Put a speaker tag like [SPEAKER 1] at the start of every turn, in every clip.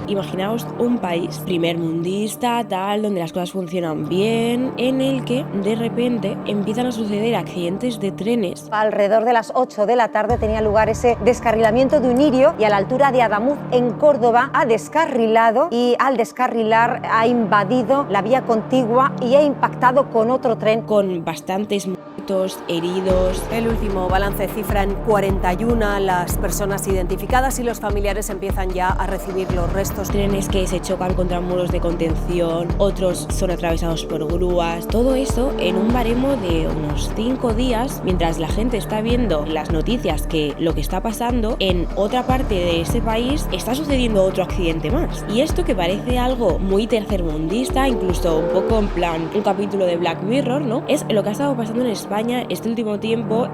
[SPEAKER 1] Imaginaos un país primermundista, tal, donde las cosas funcionan bien, en el que de repente empiezan a suceder accidentes de trenes.
[SPEAKER 2] Alrededor de las 8 de la tarde tenía lugar ese descarrilamiento de un Irio y a la altura de Adamuz, en Córdoba, ha descarrilado y al descarrilar ha invadido la vía contigua y ha impactado con otro tren.
[SPEAKER 1] Con bastantes muertos, heridos.
[SPEAKER 3] El último balance cifra en 41 las personas identificadas y los familiares empiezan ya a recibir los restos.
[SPEAKER 1] Trenes que se chocan contra muros de contención, otros son atravesados por grúas. Todo eso en un baremo de unos 5 días, mientras la gente está viendo las noticias que lo que está pasando, en otra parte de ese país está sucediendo otro accidente más. Y esto que parece algo muy tercermundista, incluso un poco en plan un capítulo de Black Mirror, ¿no? Es lo que ha estado pasando en España este último tiempo.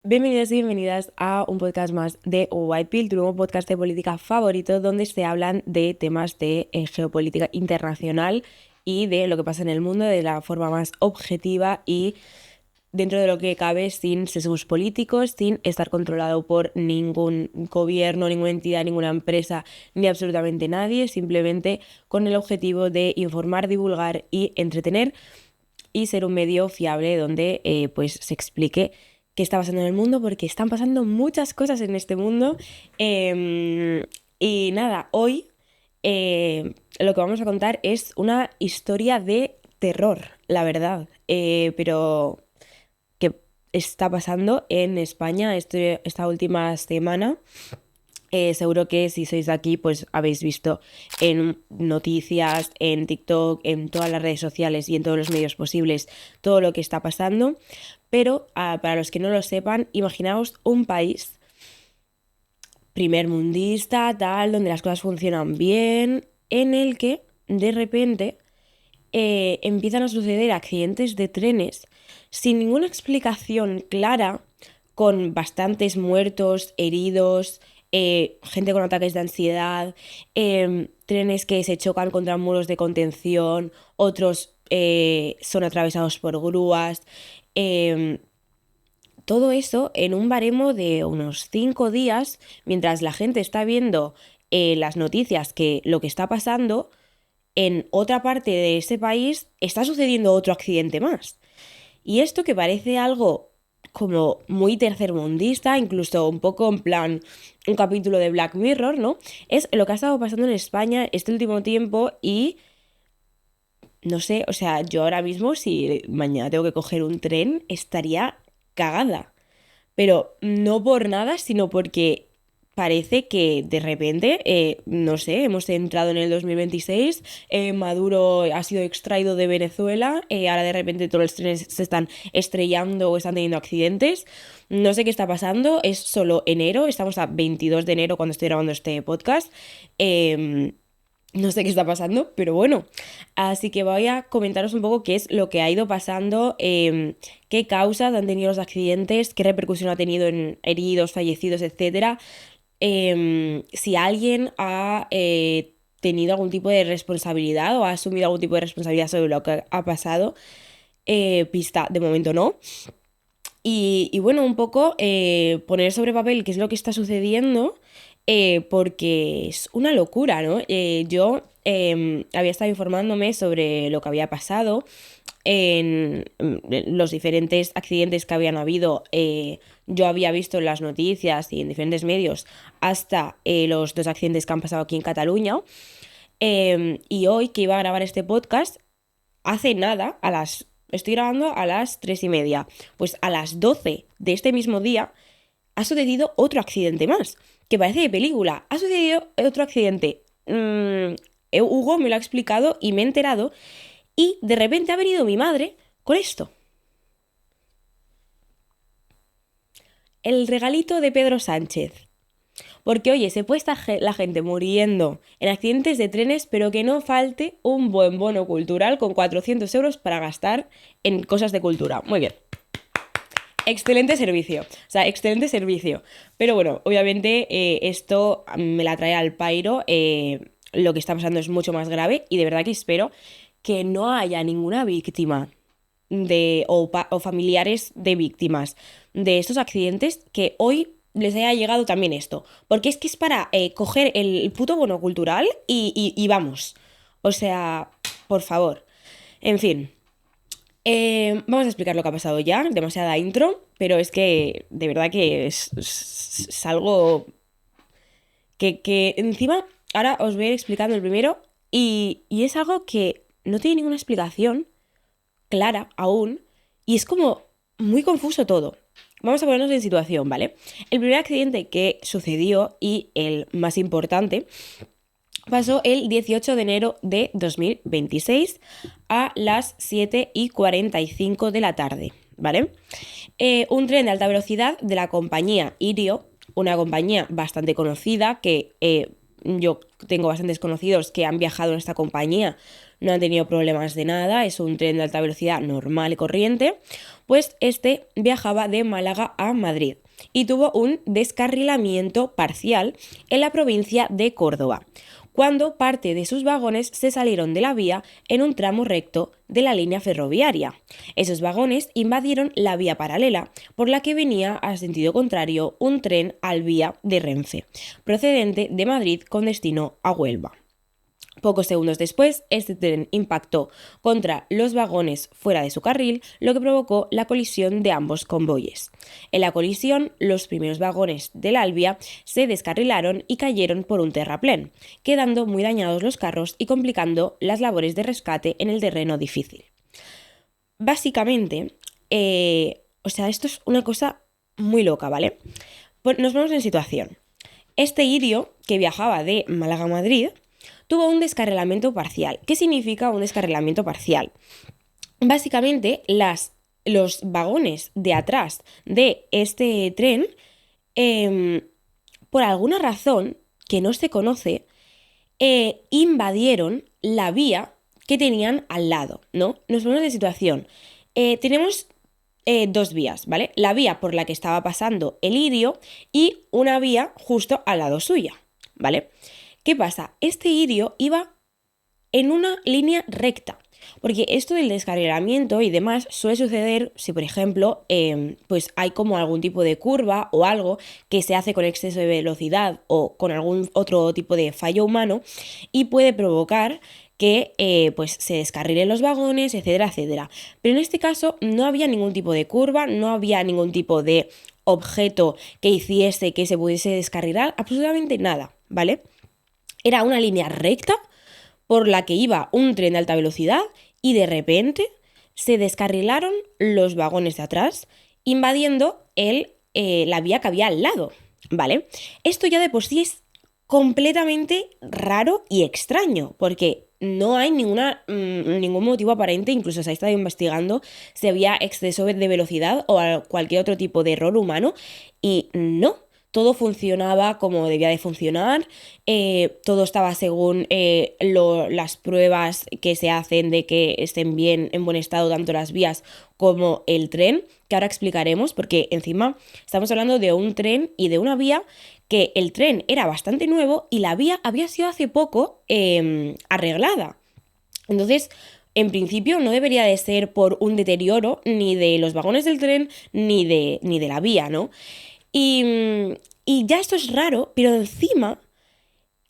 [SPEAKER 1] Bienvenidos y bienvenidas a un podcast más de White Pill, tu nuevo podcast de política favorito, donde se hablan de temas de geopolítica internacional y de lo que pasa en el mundo de la forma más objetiva y dentro de lo que cabe, sin sesgos políticos, sin estar controlado por ningún gobierno, ninguna entidad, ninguna empresa, ni absolutamente nadie, simplemente con el objetivo de informar, divulgar y entretener y ser un medio fiable donde pues se explique qué está pasando en el mundo, porque están pasando muchas cosas en este mundo. Y nada, hoy lo que vamos a contar es una historia de terror, la verdad, pero que está pasando en España esta última semana. Seguro que si sois de aquí, pues habéis visto en noticias, en TikTok, en todas las redes sociales y en todos los medios posibles todo lo que está pasando. Pero para los que no lo sepan, imaginaos un país primermundista, tal, donde las cosas funcionan bien, en el que de repente empiezan a suceder accidentes de trenes sin ninguna explicación clara, con bastantes muertos, heridos, gente con ataques de ansiedad, trenes que se chocan contra muros de contención, otros son atravesados por grúas. Todo eso en un baremo de unos 5 días, mientras la gente está viendo las noticias que lo que está pasando, en otra parte de ese país está sucediendo otro accidente más. Y esto que parece algo como muy tercermundista, incluso un poco en plan un capítulo de Black Mirror, ¿no? Es lo que ha estado pasando en España este último tiempo y no sé, o sea, yo ahora mismo si mañana tengo que coger un tren estaría cagada. Pero no por nada, sino porque parece que de repente, no sé, hemos entrado en el 2026, Maduro ha sido extraído de Venezuela, ahora de repente todos los trenes se están estrellando o están teniendo accidentes. No sé qué está pasando, es solo enero, estamos a 22 de enero cuando estoy grabando este podcast. No sé qué está pasando, pero bueno. Así que voy a comentaros un poco qué es lo que ha ido pasando, qué causas han tenido los accidentes, qué repercusión ha tenido en heridos, fallecidos, etcétera. Si alguien ha tenido algún tipo de responsabilidad o ha asumido algún tipo de responsabilidad sobre lo que ha pasado. Pista, de momento no. Y bueno, un poco poner sobre papel qué es lo que está sucediendo, porque es una locura, ¿no? Yo había estado informándome sobre lo que había pasado en los diferentes accidentes que habían habido. Yo había visto en las noticias y en diferentes medios hasta los 2 accidentes que han pasado aquí en Cataluña. Y hoy que iba a grabar este podcast, hace nada, estoy grabando a las 3:30. Pues a las 12 de este mismo día ha sucedido otro accidente más, que parece de película. Ha sucedido otro accidente. Hugo me lo ha explicado y me he enterado. Y de repente ha venido mi madre con esto. El regalito de Pedro Sánchez. Porque, oye, se puede estar la gente muriendo en accidentes de trenes, pero que no falte un buen bono cultural con 400 euros para gastar en cosas de cultura. Muy bien. Excelente servicio. O sea, excelente servicio. Pero bueno, obviamente esto me la trae al pairo. Lo que está pasando es mucho más grave y de verdad que espero que no haya ninguna víctima o familiares de víctimas de estos accidentes, que hoy les haya llegado también esto. Porque es que es para coger el puto bono cultural y vamos. O sea, por favor. En fin. Vamos a explicar lo que ha pasado ya. Demasiada intro, pero es que de verdad que es algo que encima, ahora os voy a ir explicando el primero, y es algo que no tiene ninguna explicación clara aún, y es como muy confuso todo. Vamos a ponernos en situación, ¿vale? El primer accidente que sucedió, y el más importante, pasó el 18 de enero de 2026 a las 7:45 de la tarde, ¿vale? Un tren de alta velocidad de la compañía Irio, una compañía bastante conocida que yo tengo bastantes conocidos que han viajado en esta compañía, no han tenido problemas de nada, es un tren de alta velocidad normal y corriente. Pues este viajaba de Málaga a Madrid y tuvo un descarrilamiento parcial en la provincia de Córdoba, cuando parte de sus vagones se salieron de la vía en un tramo recto de la línea ferroviaria. Esos vagones invadieron la vía paralela por la que venía a sentido contrario un tren al vía de Renfe, procedente de Madrid con destino a Huelva. Pocos segundos después, este tren impactó contra los vagones fuera de su carril, lo que provocó la colisión de ambos convoyes. En la colisión, los primeros vagones del Alvia se descarrilaron y cayeron por un terraplén, quedando muy dañados los carros y complicando las labores de rescate en el terreno difícil. Básicamente, esto es una cosa muy loca, ¿vale? Pues nos ponemos en situación. Este Irio, que viajaba de Málaga a Madrid, tuvo un descarrilamiento parcial. ¿Qué significa un descarrilamiento parcial? Básicamente, los vagones de atrás de este tren, por alguna razón que no se conoce, invadieron la vía que tenían al lado, ¿no? Nos ponemos de situación. Tenemos dos vías, ¿vale? La vía por la que estaba pasando el Irio y una vía justo al lado suya, ¿vale? ¿Qué pasa? Este Irio iba en una línea recta, porque esto del descarrilamiento y demás suele suceder si, por ejemplo, pues hay como algún tipo de curva o algo que se hace con exceso de velocidad o con algún otro tipo de fallo humano y puede provocar que pues se descarrilen los vagones, etcétera, etcétera. Pero en este caso no había ningún tipo de curva, no había ningún tipo de objeto que hiciese que se pudiese descarrilar, absolutamente nada, ¿vale? Era una línea recta por la que iba un tren de alta velocidad y de repente se descarrilaron los vagones de atrás, invadiendo la vía que había al lado, ¿vale? Esto ya de por sí es completamente raro y extraño, porque no hay ningún motivo aparente, incluso se ha estado investigando si había exceso de velocidad o cualquier otro tipo de error humano, y no. Todo funcionaba como debía de funcionar, todo estaba según las pruebas que se hacen de que estén bien, en buen estado, tanto las vías como el tren, que ahora explicaremos, porque encima estamos hablando de un tren y de una vía que el tren era bastante nuevo y la vía había sido hace poco arreglada. Entonces, en principio no debería de ser por un deterioro ni de los vagones del tren ni de la vía, ¿no? Y ya esto es raro, pero encima,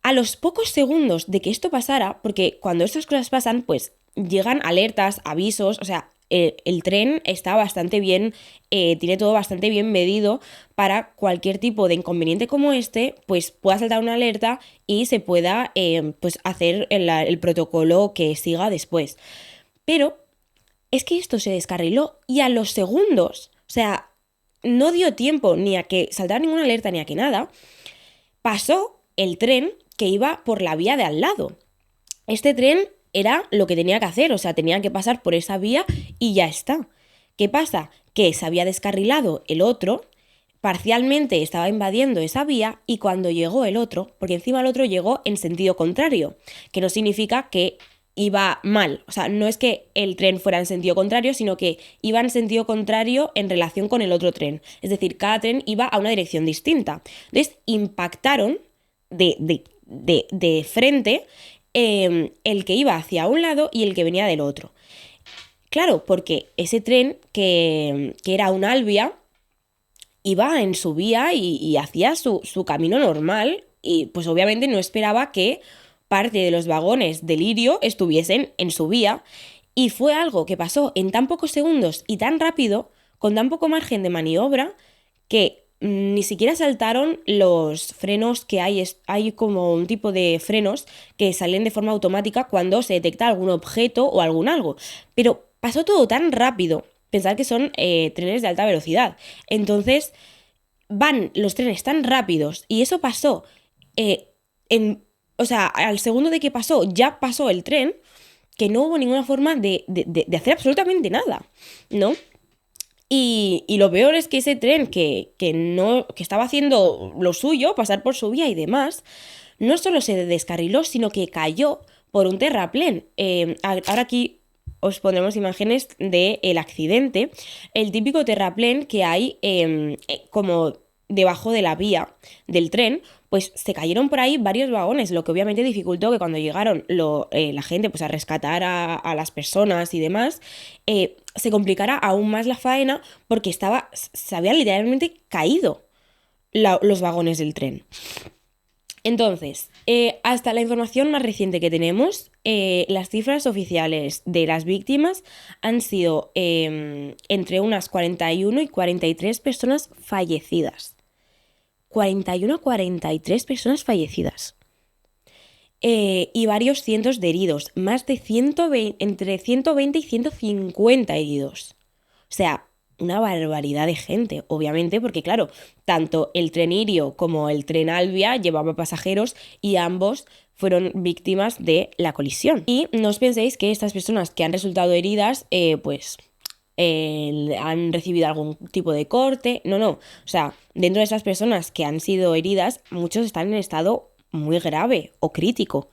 [SPEAKER 1] a los pocos segundos de que esto pasara, porque cuando estas cosas pasan, pues llegan alertas, avisos, o sea, el tren está bastante bien, tiene todo bastante bien medido para cualquier tipo de inconveniente como este, pues pueda saltar una alerta y se pueda pues hacer el protocolo que siga después. Pero es que esto se descarriló y a los segundos, o sea, no dio tiempo ni a que saltara ninguna alerta ni a que nada, pasó el tren que iba por la vía de al lado. Este tren era lo que tenía que hacer, o sea, tenía que pasar por esa vía y ya está. ¿Qué pasa? Que se había descarrilado el otro, parcialmente estaba invadiendo esa vía y cuando llegó el otro, porque encima el otro llegó en sentido contrario, que no significa que iba mal, o sea, no es que el tren fuera en sentido contrario, sino que iba en sentido contrario en relación con el otro tren. Es decir, cada tren iba a una dirección distinta. Entonces, impactaron de frente el que iba hacia un lado y el que venía del otro. Claro, porque ese tren que era un Alvia iba en su vía y hacía su camino normal y pues obviamente no esperaba que parte de los vagones de Lirio estuviesen en su vía y fue algo que pasó en tan pocos segundos y tan rápido, con tan poco margen de maniobra, que ni siquiera saltaron los frenos que hay. Hay como un tipo de frenos que salen de forma automática cuando se detecta algún objeto o algún algo. Pero pasó todo tan rápido. Pensar que son trenes de alta velocidad. Entonces van los trenes tan rápidos y eso pasó o sea, al segundo de que pasó, ya pasó el tren, que no hubo ninguna forma de hacer absolutamente nada, ¿no? Y lo peor es que ese tren que estaba haciendo lo suyo, pasar por su vía y demás, no solo se descarriló, sino que cayó por un terraplén. Ahora aquí os pondremos imágenes del accidente. El típico terraplén que hay como debajo de la vía del tren, pues se cayeron por ahí varios vagones, lo que obviamente dificultó que cuando llegaron la gente pues a rescatar a las personas y demás, se complicara aún más la faena porque se habían literalmente caído los vagones del tren. Entonces, hasta la información más reciente que tenemos, las cifras oficiales de las víctimas han sido entre unas 41 y 43 personas fallecidas. 41 a 43 personas fallecidas. Y varios cientos de heridos, más de 120, entre 120 y 150 heridos. O sea, una barbaridad de gente, obviamente, porque claro, tanto el tren Irio como el tren Alvia llevaban pasajeros y ambos fueron víctimas de la colisión. Y no os penséis que estas personas que han resultado heridas, han recibido algún tipo de corte. No. O sea, dentro de esas personas que han sido heridas, muchos están en estado muy grave o crítico.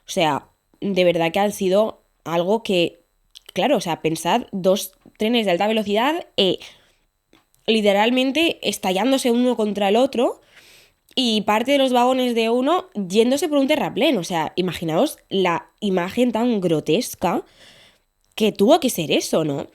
[SPEAKER 1] O sea, de verdad que han sido algo que, claro, o sea, pensad, 2 trenes de alta velocidad literalmente estallándose uno contra el otro y parte de los vagones de uno yéndose por un terraplén. O sea, imaginaos la imagen tan grotesca que tuvo que ser eso, ¿no?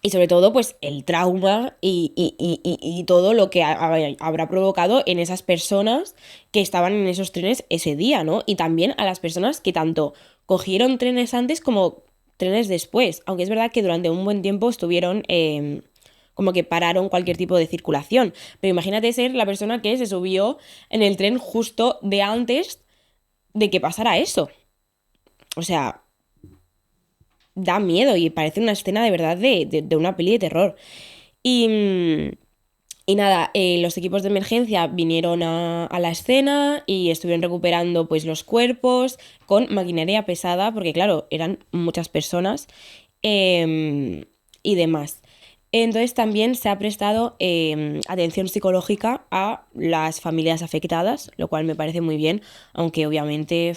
[SPEAKER 1] Y sobre todo, pues, el trauma y todo lo que habrá provocado en esas personas que estaban en esos trenes ese día, ¿no? Y también a las personas que tanto cogieron trenes antes como trenes después. Aunque es verdad que durante un buen tiempo estuvieron como que pararon cualquier tipo de circulación. Pero imagínate ser la persona que se subió en el tren justo de antes de que pasara eso. O sea, da miedo y parece una escena de verdad de una peli de terror. Y nada, los equipos de emergencia vinieron a la escena y estuvieron recuperando pues los cuerpos con maquinaria pesada, porque claro, eran muchas personas y demás. Entonces también se ha prestado atención psicológica a las familias afectadas, lo cual me parece muy bien, aunque obviamente...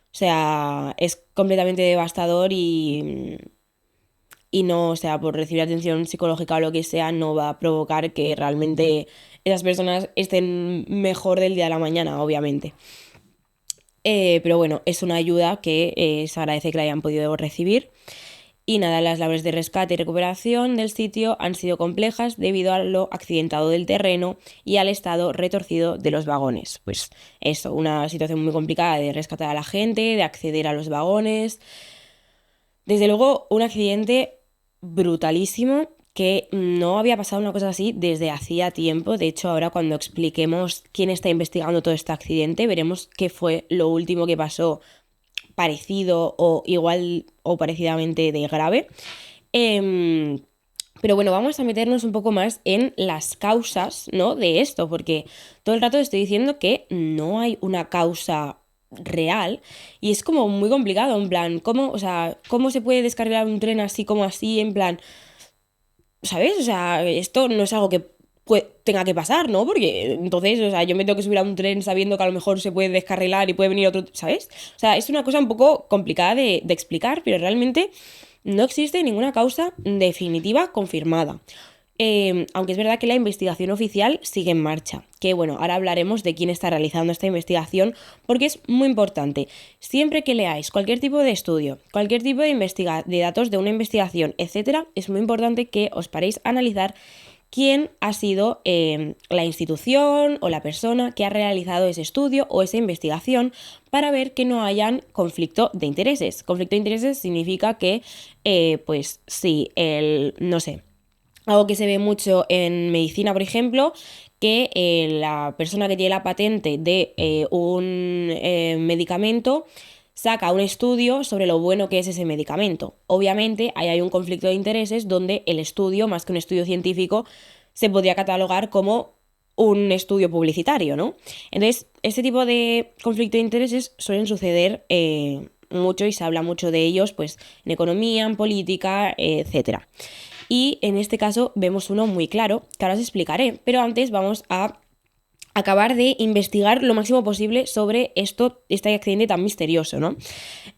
[SPEAKER 1] O sea, es completamente devastador y no, o sea, por recibir atención psicológica o lo que sea, no va a provocar que realmente esas personas estén mejor del día a la mañana, obviamente. Pero bueno, es una ayuda que se agradece que la hayan podido recibir. Y nada, las labores de rescate y recuperación del sitio han sido complejas debido a lo accidentado del terreno y al estado retorcido de los vagones. Pues eso, una situación muy complicada de rescatar a la gente, de acceder a los vagones. Desde luego, un accidente brutalísimo que no había pasado una cosa así desde hacía tiempo. De hecho, ahora cuando expliquemos quién está investigando todo este accidente, veremos qué fue lo último que pasó parecido o igual o parecidamente de grave. Pero bueno, vamos a meternos un poco más en las causas, ¿no?, de esto, porque todo el rato estoy diciendo que no hay una causa real y es como muy complicado, en plan, o sea, ¿cómo se puede descarrilar un tren así como así, en plan, ¿sabes? O sea, esto no es algo que tenga que pasar, ¿no? Porque entonces, o sea, yo me tengo que subir a un tren sabiendo que a lo mejor se puede descarrilar y puede venir otro, ¿sabes? O sea, es una cosa un poco complicada de explicar, pero realmente no existe ninguna causa definitiva confirmada. aunque es verdad que la investigación oficial sigue en marcha. Que bueno, ahora hablaremos de quién está realizando esta investigación, porque es muy importante. Siempre que leáis cualquier tipo de estudio, cualquier tipo de datos de una investigación, etcétera, es muy importante que os paréis a analizar quién ha sido la institución o la persona que ha realizado ese estudio o esa investigación, para ver que no hayan conflicto de intereses. Conflicto de intereses significa que, pues si no sé, algo que se ve mucho en medicina, por ejemplo, que la persona que tiene la patente de un medicamento saca un estudio sobre lo bueno que es ese medicamento. Obviamente, ahí hay un conflicto de intereses donde el estudio, más que un estudio científico, se podría catalogar como un estudio publicitario, ¿no? Entonces, este tipo de conflicto de intereses suelen suceder mucho, y se habla mucho de ellos, pues, en economía, en política, etcétera. Y en este caso vemos uno muy claro, que ahora os explicaré, pero antes vamos a acabar de investigar lo máximo posible sobre este accidente tan misterioso, ¿no?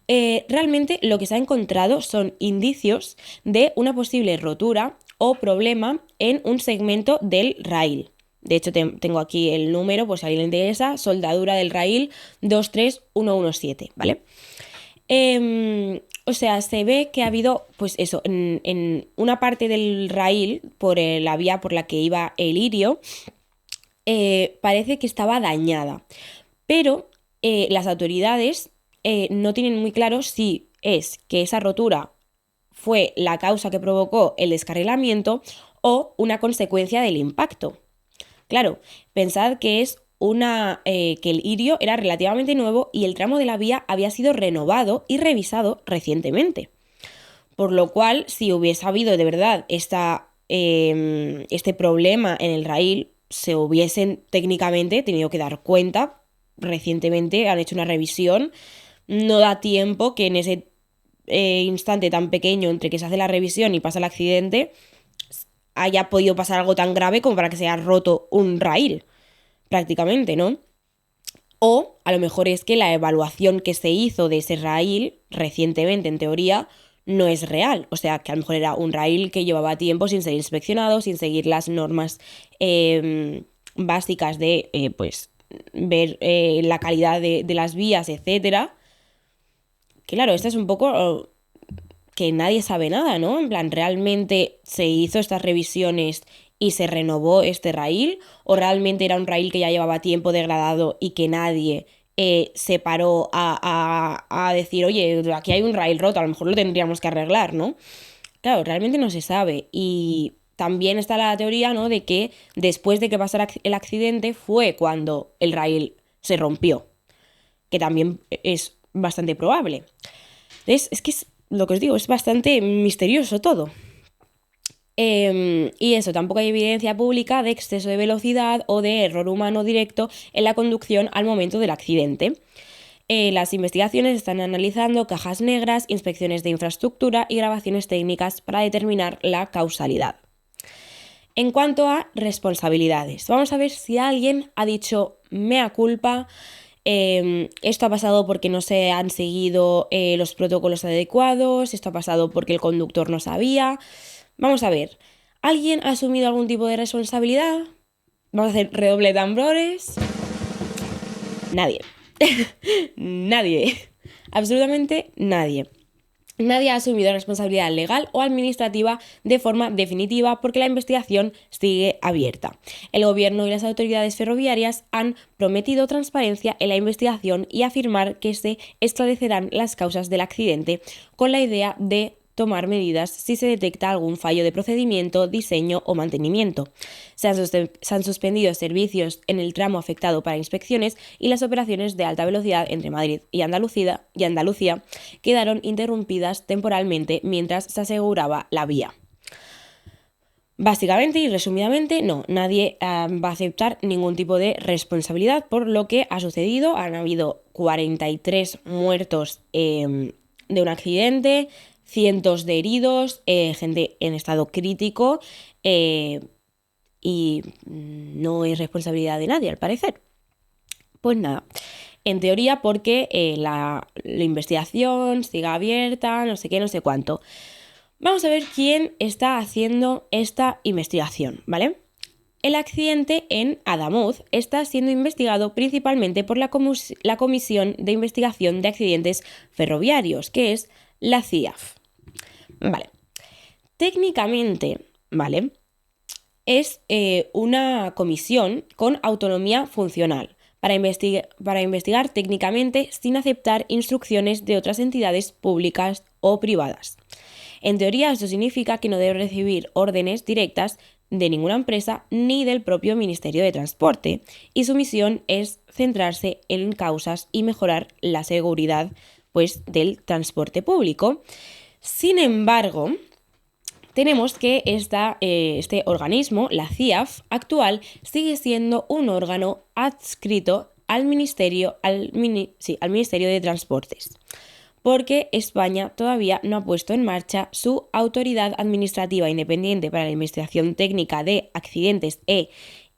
[SPEAKER 1] Realmente lo que se ha encontrado son indicios de una posible rotura o problema en un segmento del raíl. De hecho, tengo aquí el número, pues si a alguien le interesa, soldadura del raíl 23117, ¿vale? O sea, se ve que ha habido, pues eso, en una parte del raíl, por la vía por la que iba el lirio, parece que estaba dañada. Pero las autoridades no tienen muy claro si es que esa rotura fue la causa que provocó el descarrilamiento o una consecuencia del impacto. Claro, pensad que es que el lirio era relativamente nuevo y el tramo de la vía había sido renovado y revisado recientemente. Por lo cual, si hubiese habido de verdad este problema en el raíl, se hubiesen técnicamente tenido que dar cuenta recientemente, han hecho una revisión. No da tiempo que en ese instante tan pequeño entre que se hace la revisión y pasa el accidente haya podido pasar algo tan grave como para que se haya roto un raíl, prácticamente, ¿no? O a lo mejor es que la evaluación que se hizo de ese raíl recientemente, en teoría, no es real. O sea, que a lo mejor era un raíl que llevaba tiempo sin ser inspeccionado, sin seguir las normas básicas de, pues, ver la calidad de las vías, etcétera. Claro, esto es un poco que nadie sabe nada, ¿no? En plan, ¿realmente se hizo estas revisiones y se renovó este raíl? ¿O realmente era un raíl que ya llevaba tiempo degradado y que nadie se paró a decir, oye, aquí hay un raíl roto, a lo mejor lo tendríamos que arreglar, ¿no? Claro, realmente no se sabe. Y también está la teoría, ¿no?, de que después de que pasara el accidente fue cuando el raíl se rompió, que también es bastante probable. Entonces, es que es lo que os digo, es bastante misterioso todo. Y eso, tampoco hay evidencia pública de exceso de velocidad o de error humano directo en la conducción al momento del accidente. Las investigaciones están analizando cajas negras, inspecciones de infraestructura y grabaciones técnicas para determinar la causalidad. En cuanto a responsabilidades, vamos a ver si alguien ha dicho mea culpa. Esto ha pasado porque no se han seguido los protocolos adecuados, esto ha pasado porque el conductor no sabía. Vamos a ver, ¿alguien ha asumido algún tipo de responsabilidad? Vamos a hacer redoble de tambores. Nadie. Nadie. Absolutamente nadie. Nadie ha asumido responsabilidad legal o administrativa de forma definitiva porque la investigación sigue abierta. El gobierno y las autoridades ferroviarias han prometido transparencia en la investigación y afirmar que se esclarecerán las causas del accidente con la idea de tomar medidas si se detecta algún fallo de procedimiento, diseño o mantenimiento. Se han suspendido servicios en el tramo afectado para inspecciones y las operaciones de alta velocidad entre Madrid y Andalucía quedaron interrumpidas temporalmente mientras se aseguraba la vía. Básicamente y resumidamente, no, nadie va a aceptar ningún tipo de responsabilidad por lo que ha sucedido. Han habido 43 muertos de un accidente, cientos de heridos, gente en estado crítico, y no es responsabilidad de nadie, al parecer. Pues nada, en teoría porque la investigación siga abierta, no sé qué, no sé cuánto. Vamos a ver quién está haciendo esta investigación, ¿vale? El accidente en Adamuz está siendo investigado principalmente por la Comisión de Investigación de Accidentes Ferroviarios, que es la CIAF. Vale. Técnicamente, ¿vale? Es una comisión con autonomía funcional para investigar técnicamente sin aceptar instrucciones de otras entidades públicas o privadas. En teoría, esto significa que no debe recibir órdenes directas de ninguna empresa ni del propio Ministerio de Transporte, y su misión es centrarse en causas y mejorar la seguridad, pues, del transporte público. Sin embargo, tenemos que este organismo, la CIAF actual, sigue siendo un órgano adscrito al Ministerio de Transportes, porque España todavía no ha puesto en marcha su Autoridad Administrativa Independiente para la Investigación Técnica de Accidentes e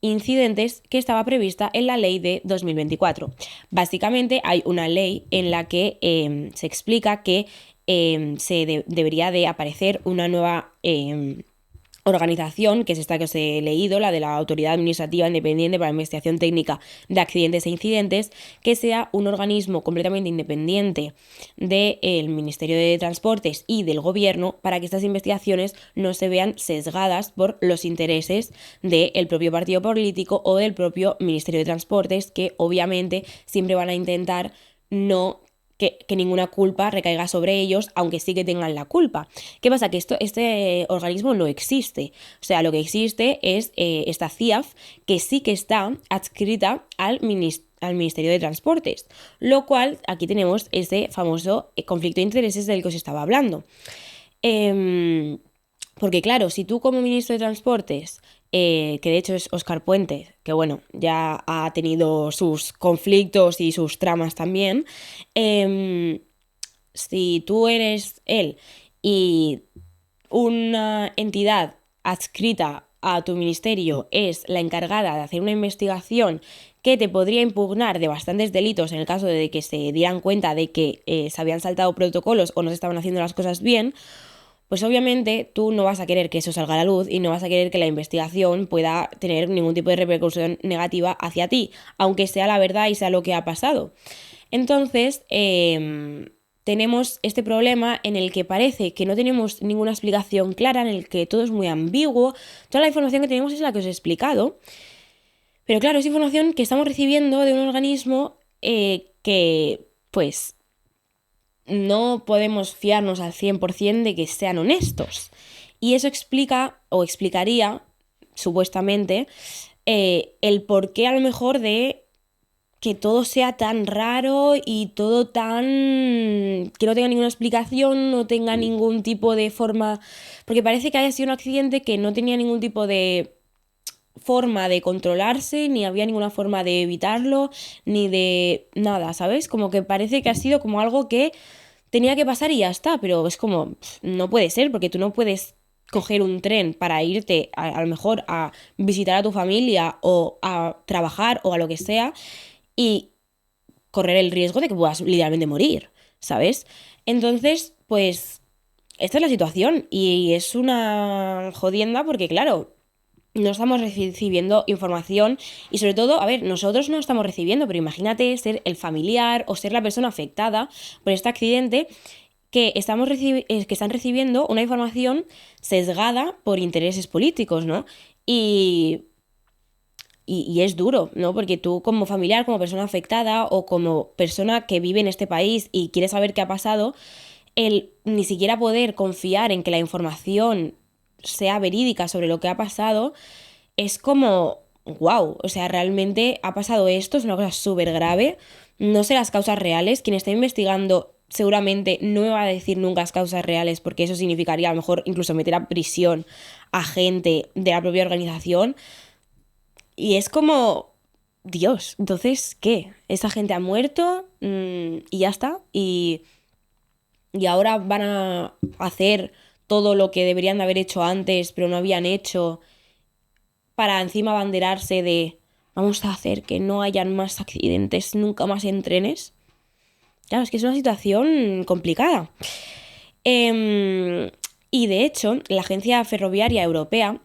[SPEAKER 1] Incidentes, que estaba prevista en la ley de 2024. Básicamente hay una ley en la que se explica que debería de aparecer una nueva organización, que es esta que os he leído, la de la Autoridad Administrativa Independiente para la Investigación Técnica de Accidentes e Incidentes, que sea un organismo completamente independiente del Ministerio de Transportes y del Gobierno, para que estas investigaciones no se vean sesgadas por los intereses del propio partido político o del propio Ministerio de Transportes, que obviamente siempre van a intentar que ninguna culpa recaiga sobre ellos, aunque sí que tengan la culpa. ¿Qué pasa? Que este organismo no existe. O sea, lo que existe es esta CIAF, que sí que está adscrita al Ministerio de Transportes, lo cual aquí tenemos ese famoso conflicto de intereses del que os estaba hablando. Porque claro, si tú como ministro de Transportes, que de hecho es Óscar Puente, que bueno, ya ha tenido sus conflictos y sus tramas también, si tú eres él y una entidad adscrita a tu ministerio es la encargada de hacer una investigación que te podría impugnar de bastantes delitos en el caso de que se dieran cuenta de que se habían saltado protocolos o no se estaban haciendo las cosas bien, pues obviamente tú no vas a querer que eso salga a la luz y no vas a querer que la investigación pueda tener ningún tipo de repercusión negativa hacia ti, aunque sea la verdad y sea lo que ha pasado. Entonces, tenemos este problema en el que parece que no tenemos ninguna explicación clara, en el que todo es muy ambiguo. Toda la información que tenemos es la que os he explicado. Pero claro, es información que estamos recibiendo de un organismo que, pues, no podemos fiarnos al 100% de que sean honestos. Y eso explica, o explicaría, supuestamente, el porqué a lo mejor de que todo sea tan raro y todo tan... que no tenga ninguna explicación, no tenga ningún tipo de forma... Porque parece que haya sido un accidente que no tenía ningún tipo de forma de controlarse, ni había ninguna forma de evitarlo, ni de nada, ¿sabes? Como que parece que ha sido como algo que tenía que pasar y ya está, pero es como, no puede ser, porque tú no puedes coger un tren para irte a lo mejor a visitar a tu familia o a trabajar o a lo que sea y correr el riesgo de que puedas literalmente morir, ¿sabes? Entonces, pues, esta es la situación y es una jodienda porque, claro, no estamos recibiendo información y sobre todo, a ver, nosotros no estamos recibiendo, pero imagínate ser el familiar o ser la persona afectada por este accidente que están recibiendo una información sesgada por intereses políticos, ¿no? Y es duro, ¿no? Porque tú como familiar, como persona afectada o como persona que vive en este país y quiere saber qué ha pasado, el ni siquiera poder confiar en que la información sea verídica sobre lo que ha pasado, es como, wow, o sea, realmente ha pasado esto, es una cosa súper grave, no sé las causas reales, quien está investigando seguramente no me va a decir nunca las causas reales porque eso significaría a lo mejor incluso meter a prisión a gente de la propia organización y es como, Dios, entonces, ¿qué? ¿Esa gente ha muerto? Y ya está, y ahora van a hacer todo lo que deberían de haber hecho antes, pero no habían hecho, para encima abanderarse de vamos a hacer que no hayan más accidentes nunca más en trenes. Claro, es que es una situación complicada. Y de hecho, la Agencia Ferroviaria Europea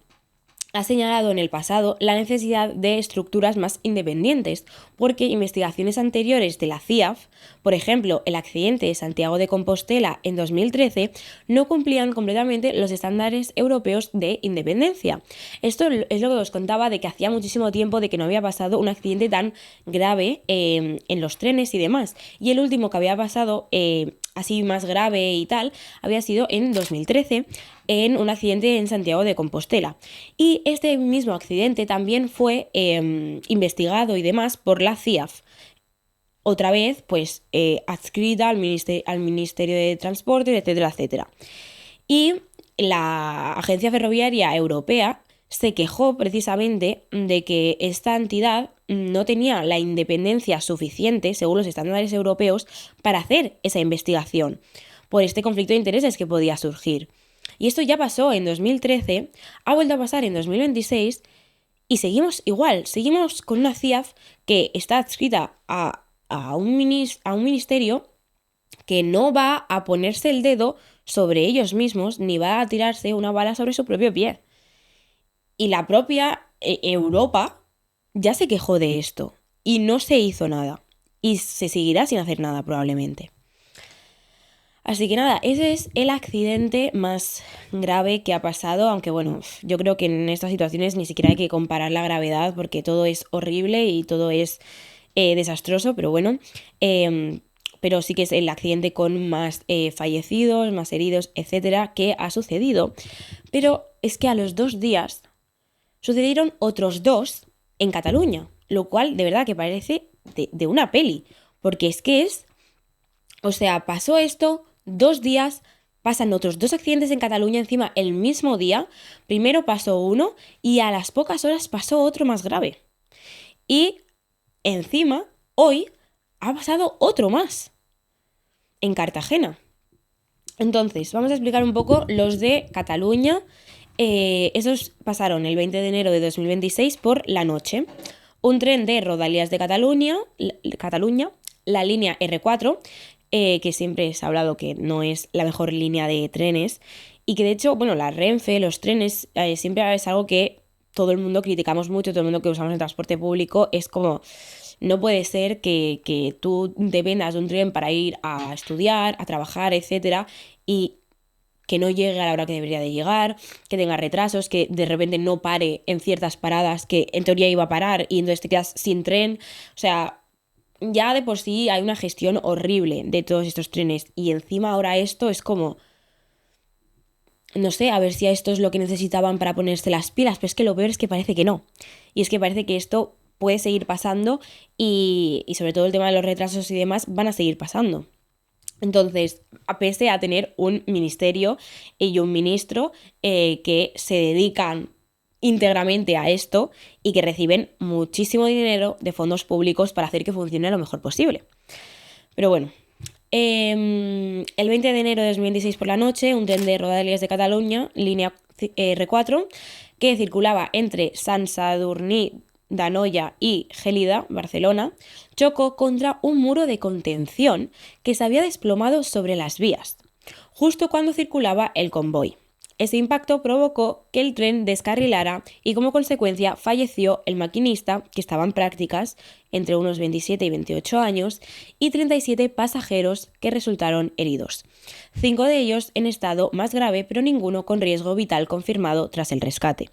[SPEAKER 1] ha señalado en el pasado la necesidad de estructuras más independientes, porque investigaciones anteriores de la CIAF, por ejemplo, el accidente de Santiago de Compostela en 2013, no cumplían completamente los estándares europeos de independencia. Esto es lo que os contaba de que hacía muchísimo tiempo de que no había pasado un accidente tan grave en los trenes y demás. Y el último que había pasado así más grave y tal, había sido en 2013 en un accidente en Santiago de Compostela. Y este mismo accidente también fue investigado y demás por la CIAF. Otra vez, pues, adscrita al Ministerio de Transporte, etcétera, etcétera. Y la Agencia Ferroviaria Europea se quejó precisamente de que esta entidad no tenía la independencia suficiente, según los estándares europeos, para hacer esa investigación, por este conflicto de intereses que podía surgir. Y esto ya pasó en 2013, ha vuelto a pasar en 2026 y seguimos igual, seguimos con una CIAF que está adscrita a un ministerio que no va a ponerse el dedo sobre ellos mismos ni va a tirarse una bala sobre su propio pie. Y la propia Europa ya se quejó de esto y no se hizo nada. Y se seguirá sin hacer nada probablemente. Así que nada, ese es el accidente más grave que ha pasado, aunque bueno, yo creo que en estas situaciones ni siquiera hay que comparar la gravedad porque todo es horrible y todo es desastroso, pero bueno, pero sí que es el accidente con más fallecidos, más heridos, etcétera, que ha sucedido. Pero es que a los 2 días sucedieron otros 2 en Cataluña, lo cual de verdad que parece de una peli, porque es que o sea, pasó esto, 2 días, pasan otros 2 accidentes en Cataluña encima el mismo día, primero pasó uno y a las pocas horas pasó otro más grave. Y encima, hoy, ha pasado otro más, en Cartagena. Entonces, vamos a explicar un poco los de Cataluña. Esos pasaron el 20 de enero de 2026 por la noche. Un tren de Rodalies de Cataluña, la línea R4, que siempre se ha hablado que no es la mejor línea de trenes y que de hecho, bueno, la Renfe, los trenes, siempre es algo que todo el mundo criticamos mucho, todo el mundo que usamos el transporte público, es como, no puede ser que tú dependas de un tren para ir a estudiar, a trabajar, etcétera, y que no llegue a la hora que debería de llegar, que tenga retrasos, que de repente no pare en ciertas paradas que en teoría iba a parar y entonces te quedas sin tren. O sea, ya de por sí hay una gestión horrible de todos estos trenes y encima ahora esto es como, no sé, a ver si a esto es lo que necesitaban para ponerse las pilas, pero es que lo peor es que parece que no. Y es que parece que esto puede seguir pasando y sobre todo el tema de los retrasos y demás van a seguir pasando. Entonces, pese a tener un ministerio y un ministro que se dedican íntegramente a esto y que reciben muchísimo dinero de fondos públicos para hacer que funcione lo mejor posible. Pero bueno, el 20 de enero de 2026 por la noche, un tren de Rodalies de Cataluña, línea R4, que circulaba entre Sant Sadurní d'Anoia y Gélida, Barcelona, chocó contra un muro de contención que se había desplomado sobre las vías, justo cuando circulaba el convoy. Ese impacto provocó que el tren descarrilara y como consecuencia falleció el maquinista, que estaba en prácticas, entre unos 27 y 28 años, y 37 pasajeros que resultaron heridos. 5 de ellos en estado más grave, pero ninguno con riesgo vital confirmado tras el rescate.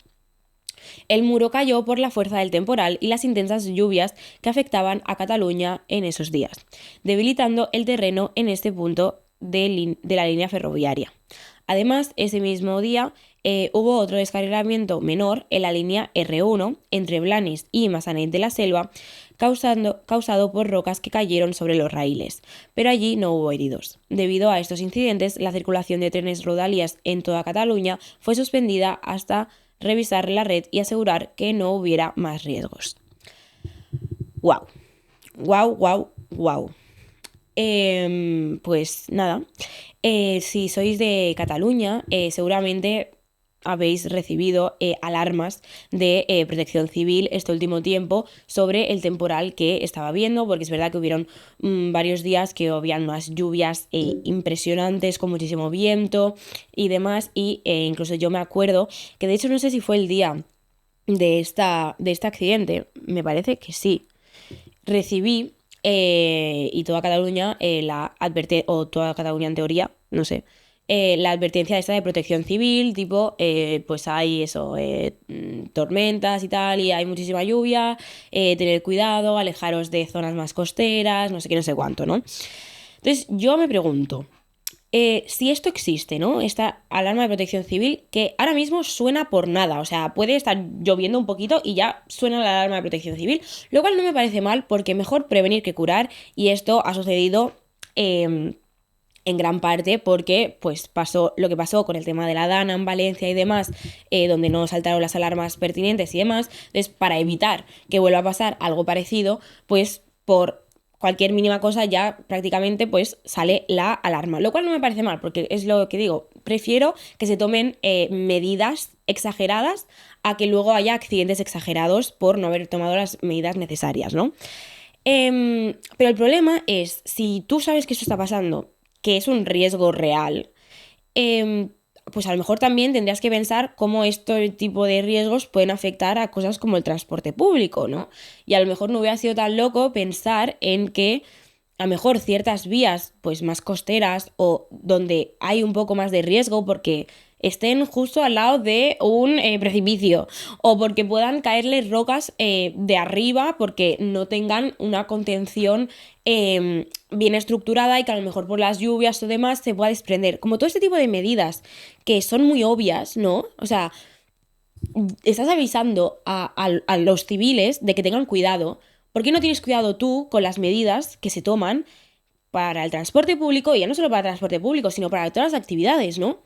[SPEAKER 1] El muro cayó por la fuerza del temporal y las intensas lluvias que afectaban a Cataluña en esos días, debilitando el terreno en este punto de la línea ferroviaria. Además, ese mismo día hubo otro descarrilamiento menor en la línea R1 entre Blanes y Massanet de la Selva, causado por rocas que cayeron sobre los raíles, pero allí no hubo heridos. Debido a estos incidentes, la circulación de trenes Rodalies en toda Cataluña fue suspendida hasta revisar la red y asegurar que no hubiera más riesgos. ¡Wow! ¡Wow, wow, wow! Pues nada, si sois de Cataluña, seguramente habéis recibido alarmas de protección civil este último tiempo sobre el temporal que estaba viendo, porque es verdad que hubieron varios días que habían unas lluvias impresionantes con muchísimo viento y demás, y incluso yo me acuerdo que de hecho no sé si fue el día de este accidente, me parece que sí, recibí y toda Cataluña o toda Cataluña en teoría, no sé, la advertencia esta de protección civil, tipo, pues hay eso, tormentas y tal, y hay muchísima lluvia, tener cuidado, alejaros de zonas más costeras, no sé qué, no sé cuánto, ¿no? Entonces yo me pregunto, si esto existe, ¿no? Esta alarma de protección civil que ahora mismo suena por nada, o sea, puede estar lloviendo un poquito y ya suena la alarma de protección civil, lo cual no me parece mal porque mejor prevenir que curar, y esto ha sucedido en gran parte porque pues pasó lo que pasó con el tema de la Dana en Valencia y demás, donde no saltaron las alarmas pertinentes y demás. Entonces, para evitar que vuelva a pasar algo parecido, pues por cualquier mínima cosa ya prácticamente pues sale la alarma, lo cual no me parece mal porque es lo que digo, prefiero que se tomen medidas exageradas a que luego haya accidentes exagerados por no haber tomado las medidas necesarias, ¿no? Pero el problema es, si tú sabes que esto está pasando, que es un riesgo real, em, pues a lo mejor también tendrías que pensar cómo este tipo de riesgos pueden afectar a cosas como el transporte público, ¿no? Y a lo mejor no hubiera sido tan loco pensar en que a lo mejor ciertas vías pues más costeras o donde hay un poco más de riesgo porque estén justo al lado de un precipicio o porque puedan caerles rocas de arriba porque no tengan una contención bien estructurada y que a lo mejor por las lluvias o demás se pueda desprender. Como todo este tipo de medidas que son muy obvias, ¿no? O sea, estás avisando a los civiles de que tengan cuidado. ¿Por qué no tienes cuidado tú con las medidas que se toman para el transporte público? Y ya no solo para el transporte público, sino para todas las actividades, ¿no?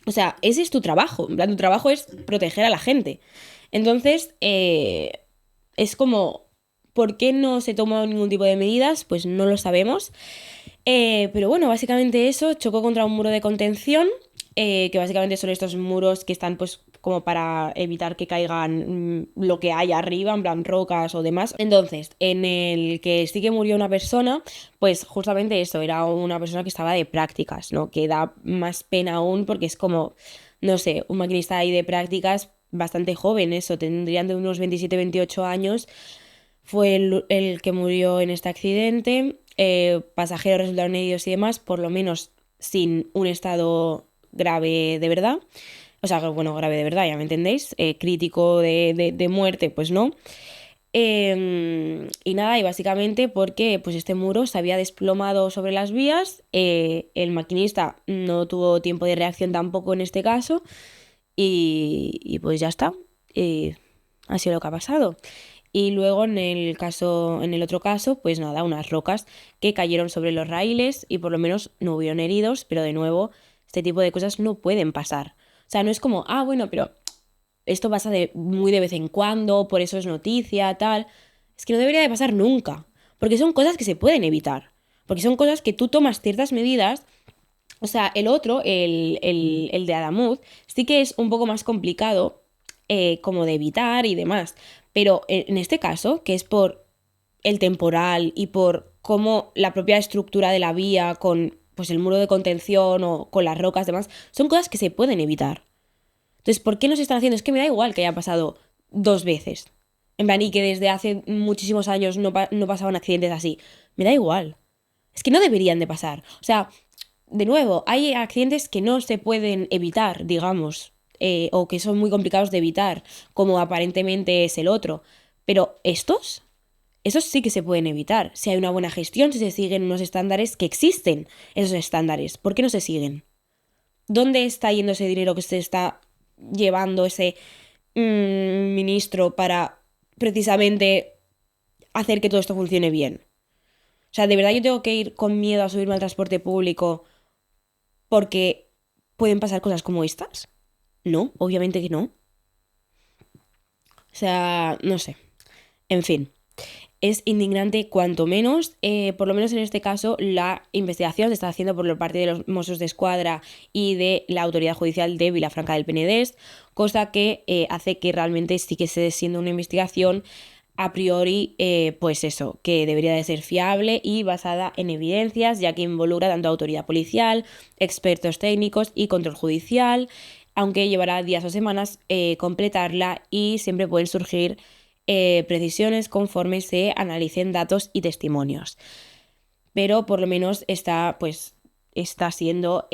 [SPEAKER 1] O sea, ese es tu trabajo. En plan, tu trabajo es proteger a la gente. Entonces, es como, ¿por qué no se toma ningún tipo de medidas? Pues no lo sabemos. Pero bueno, básicamente eso, chocó contra un muro de contención, que básicamente son estos muros que están pues como para evitar que caigan lo que hay arriba, en plan rocas o demás. Entonces, en el que sí que murió una persona, pues justamente eso, era una persona que estaba de prácticas, ¿no? Que da más pena aún porque es como, no sé, un maquinista ahí de prácticas bastante joven, eso, tendrían de unos 27, 28 años. Fue el que murió en este accidente. Pasajeros resultaron heridos y demás, por lo menos sin un estado grave de verdad. O sea, bueno, grave de verdad, ya me entendéis. Crítico de muerte, pues no. Y nada, y básicamente porque pues este muro se había desplomado sobre las vías. El maquinista no tuvo tiempo de reacción tampoco en este caso. Y pues ya está. Ha sido lo que ha pasado. Y luego en el otro caso, pues nada, unas rocas que cayeron sobre los raíles y por lo menos no hubieron heridos, pero de nuevo, este tipo de cosas no pueden pasar. O sea, no es como, ah, bueno, pero esto pasa muy de vez en cuando, por eso es noticia, tal. Es que no debería de pasar nunca, porque son cosas que se pueden evitar, porque son cosas que tú tomas ciertas medidas. O sea, el otro, el de Adamuz, sí que es un poco más complicado como de evitar y demás. Pero en este caso, que es por el temporal y por cómo la propia estructura de la vía con pues el muro de contención o con las rocas y demás, son cosas que se pueden evitar. Entonces, ¿por qué no se están haciendo? Es que me da igual que haya pasado 2 veces. En plan, y que desde hace muchísimos años no pasaban accidentes así. Me da igual. Es que no deberían de pasar. O sea, de nuevo, hay accidentes que no se pueden evitar, digamos, o que son muy complicados de evitar, como aparentemente es el otro. Pero esos sí que se pueden evitar. Si hay una buena gestión, si se siguen unos estándares que existen, esos estándares. ¿Por qué no se siguen? ¿Dónde está yendo ese dinero que se está llevando ese ministro para precisamente hacer que todo esto funcione bien? O sea, ¿de verdad yo tengo que ir con miedo a subirme al transporte público porque pueden pasar cosas como estas? No, obviamente que no. O sea, no sé. En fin. es indignante cuanto menos. Por lo menos en este caso la investigación se está haciendo por parte de los Mossos d'Esquadra y de la Autoridad Judicial de Vilafranca del Penedès, cosa que hace que realmente sí que esté siendo una investigación a priori, pues eso, que debería de ser fiable y basada en evidencias, ya que involucra tanto autoridad policial, expertos técnicos y control judicial, aunque llevará días o semanas completarla y siempre pueden surgir precisiones conforme se analicen datos y testimonios. Pero por lo menos está siendo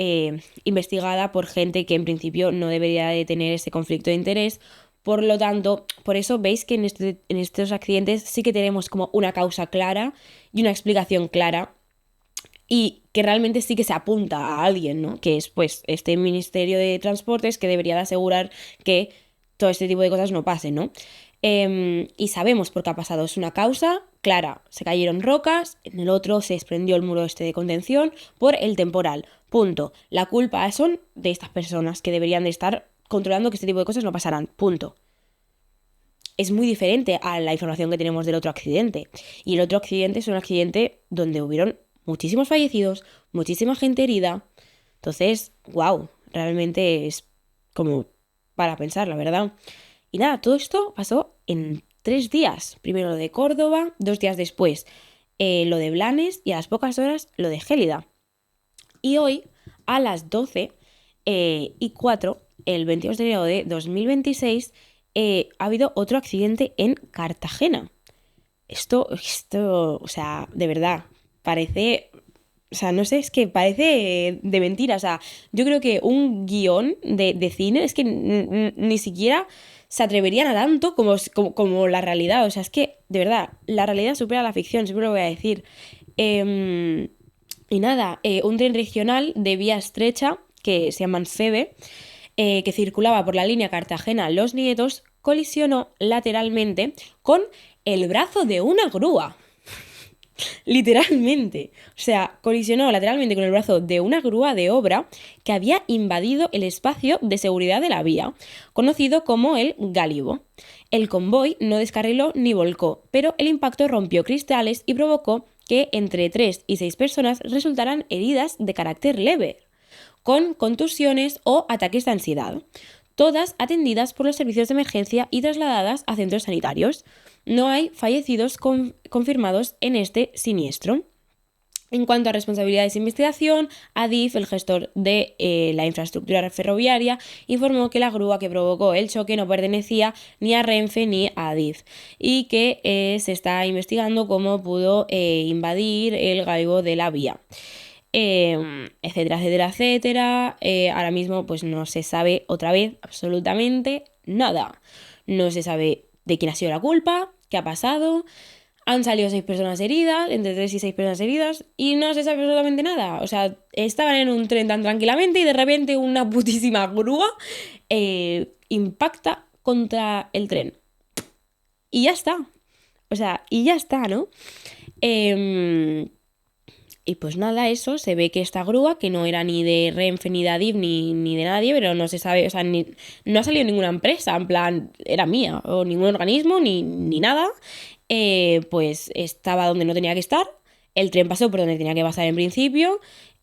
[SPEAKER 1] investigada por gente que en principio no debería de tener ese conflicto de interés. Por lo tanto, por eso veis que en estos accidentes sí que tenemos como una causa clara y una explicación clara, y que realmente sí que se apunta a alguien, ¿no? Que es pues este Ministerio de Transportes, que debería de asegurar que todo este tipo de cosas no pasen, ¿no? Y sabemos por qué ha pasado. Es una causa clara. Se cayeron rocas, en el otro se desprendió el muro este de contención por el temporal. Punto. La culpa son de estas personas que deberían de estar controlando que este tipo de cosas no pasarán. Punto. Es muy diferente a la información que tenemos del otro accidente. Y el otro accidente es un accidente donde hubieron muchísimos fallecidos, muchísima gente herida. Entonces, wow, realmente es como para pensar, la verdad. Y nada, todo esto pasó en 3 días. Primero lo de Córdoba, 2 días después lo de Blanes y a las pocas horas lo de Gélida. Y hoy, a las 12:04, el 22 de enero de 2026, ha habido otro accidente en Cartagena. Esto, o sea, de verdad, parece... O sea, no sé, es que parece de mentira. O sea, yo creo que un guión de cine es que ni siquiera se atreverían a tanto como la realidad. O sea, es que, de verdad, la realidad supera la ficción, siempre lo voy a decir. Y nada, un tren regional de vía estrecha, que se llama FEBE, que circulaba por la línea Cartagena-Los Nietos, colisionó lateralmente con el brazo de una grúa. Literalmente. O sea, colisionó lateralmente con el brazo de una grúa de obra que había invadido el espacio de seguridad de la vía, conocido como el gálibo. El convoy no descarriló ni volcó, pero el impacto rompió cristales y provocó que entre 3 y 6 personas resultaran heridas de carácter leve, con contusiones o ataques de ansiedad, todas atendidas por los servicios de emergencia y trasladadas a centros sanitarios. No hay fallecidos confirmados en este siniestro. En cuanto a responsabilidades de investigación, Adif, el gestor de la infraestructura ferroviaria, informó que la grúa que provocó el choque no pertenecía ni a Renfe ni a Adif y que se está investigando cómo pudo invadir el gálibo de la vía. Etcétera, etcétera, etcétera. Ahora mismo pues no se sabe otra vez absolutamente nada. No se sabe de quién ha sido la culpa, qué ha pasado. Han salido 6 personas heridas, entre 3 y 6 personas heridas, y no se sabe absolutamente nada. O sea, estaban en un tren tan tranquilamente y de repente una putísima grúa impacta contra el tren. Y ya está. O sea, y ya está, ¿no? Y pues nada, eso, se ve que esta grúa, que no era ni de Renfe, ni de Adif, ni de nadie, pero no se sabe, o sea, no ha salido ninguna empresa, en plan, era mía, o ningún organismo, ni nada, pues estaba donde no tenía que estar, el tren pasó por donde tenía que pasar en principio,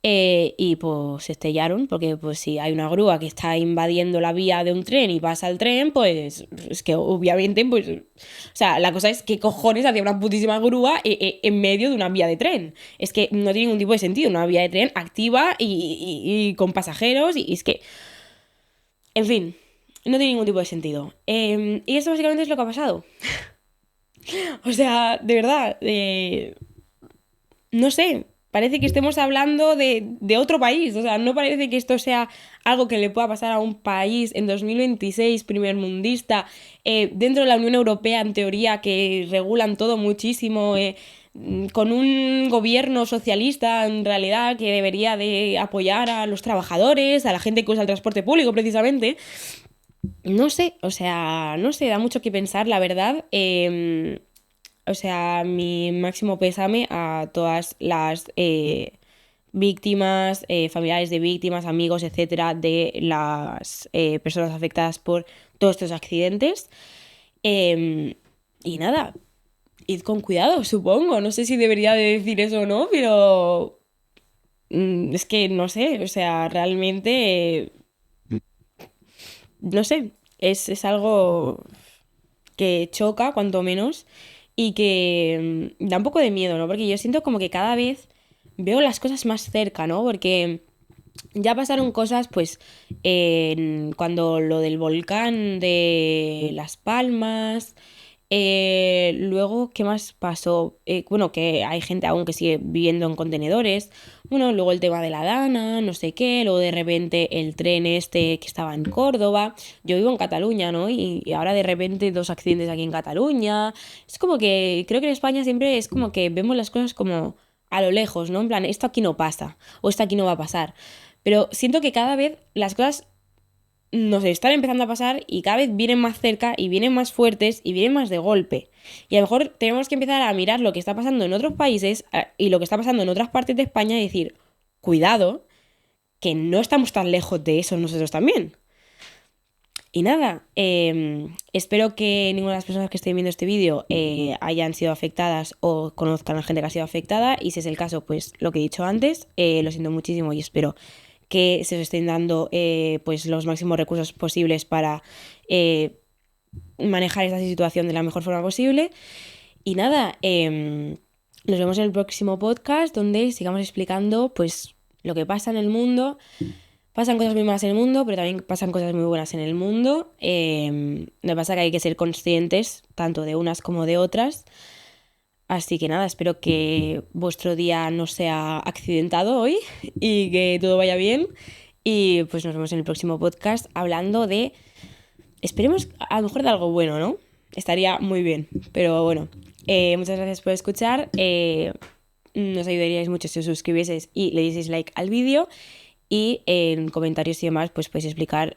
[SPEAKER 1] y pues se estrellaron, porque pues si hay una grúa que está invadiendo la vía de un tren y pasa el tren, pues es que obviamente, pues, o sea, la cosa es qué cojones hacía una putísima grúa en medio de una vía de tren. Es que no tiene ningún tipo de sentido, una vía de tren activa y con pasajeros, y es que, en fin, no tiene ningún tipo de sentido. Y eso básicamente es lo que ha pasado. O sea, de verdad, no sé, parece que estemos hablando de otro país. O sea, no parece que esto sea algo que le pueda pasar a un país en 2026, primermundista, dentro de la Unión Europea, en teoría, que regulan todo muchísimo, con un gobierno socialista, en realidad, que debería de apoyar a los trabajadores, a la gente que usa el transporte público, precisamente. No sé, o sea, no sé, da mucho que pensar, la verdad. O sea, mi máximo pésame a todas las víctimas, familiares de víctimas, amigos, etcétera, de las personas afectadas por todos estos accidentes. Y nada, id con cuidado, supongo. No sé si debería de decir eso o no, pero es que no sé, o sea, realmente, no sé, es algo que choca, cuanto menos, y que da un poco de miedo, ¿no? Porque yo siento como que cada vez veo las cosas más cerca, ¿no? Porque ya pasaron cosas, pues, cuando lo del volcán de Las Palmas, luego, ¿qué más pasó? Bueno, que hay gente aún que sigue viviendo en contenedores, bueno, luego el tema de la Dana, no sé qué, luego de repente el tren este que estaba en Córdoba, yo vivo en Cataluña, ¿no? Y ahora de repente 2 accidentes aquí en Cataluña, es como que creo que en España siempre es como que vemos las cosas como a lo lejos, ¿no? En plan, esto aquí no pasa, o esto aquí no va a pasar. Pero siento que cada vez las cosas nos están empezando a pasar y cada vez vienen más cerca y vienen más fuertes y vienen más de golpe. Y a lo mejor tenemos que empezar a mirar lo que está pasando en otros países y lo que está pasando en otras partes de España y decir, cuidado, que no estamos tan lejos de eso nosotros también. Y nada, espero que ninguna de las personas que estén viendo este vídeo hayan sido afectadas o conozcan a gente que ha sido afectada. Y si es el caso, pues lo que he dicho antes, lo siento muchísimo y espero que se os estén dando pues los máximos recursos posibles para manejar esta situación de la mejor forma posible. Y nada, nos vemos en el próximo podcast donde sigamos explicando pues lo que pasa en el mundo. Pasan cosas muy malas en el mundo, pero también pasan cosas muy buenas en el mundo. Lo que pasa es que hay que ser conscientes tanto de unas como de otras. Así que nada, espero que vuestro día no sea accidentado hoy y que todo vaya bien. Y pues nos vemos en el próximo podcast hablando de, esperemos a lo mejor de algo bueno, ¿no? Estaría muy bien. Pero bueno, muchas gracias por escuchar. Nos ayudaríais mucho si os suscribieseis y le dieseis like al vídeo. Y en comentarios y demás, pues podéis explicar,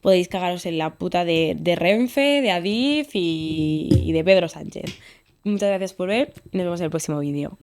[SPEAKER 1] podéis cagaros en la puta de Renfe, de Adif y de Pedro Sánchez. Muchas gracias por ver y nos vemos en el próximo vídeo.